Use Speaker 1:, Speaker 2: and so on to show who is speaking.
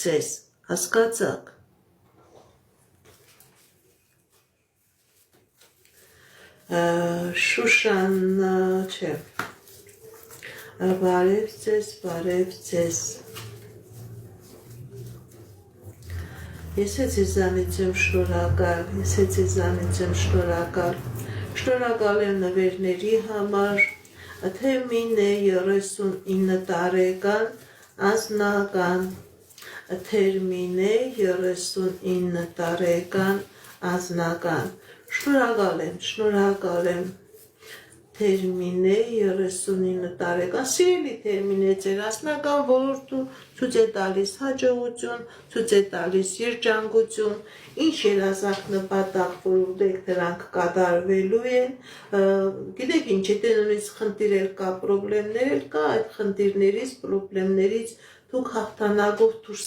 Speaker 1: ձեզ, հասկացաք։ Շուշան, չէ, բարև ձեզ, ես է ձեզանից եմ շնորհակալ, շնորհակալ եմ նվերների համար, թեմին է 39 տարեկան անձնական, թերմին է 39 տարեկան անձնական, շնորհակալ եմ, թերմին է 39 տարեկան, սիրելի թերմին է ձեր անձնական ոլորտում, ցույց է տալիս հաջողություն, ցույց է տալիս երջանկություն, ինչ երազանք նպատակ, որ ուտեք դրանք կատարվելու են, գիտեք ինչ, եթե նույնիսկ խնդիրներ կա, պրոբլեմներ կա, այդ խնդիրներից, պրոբլեմներից դուք հաղթանակով դուրս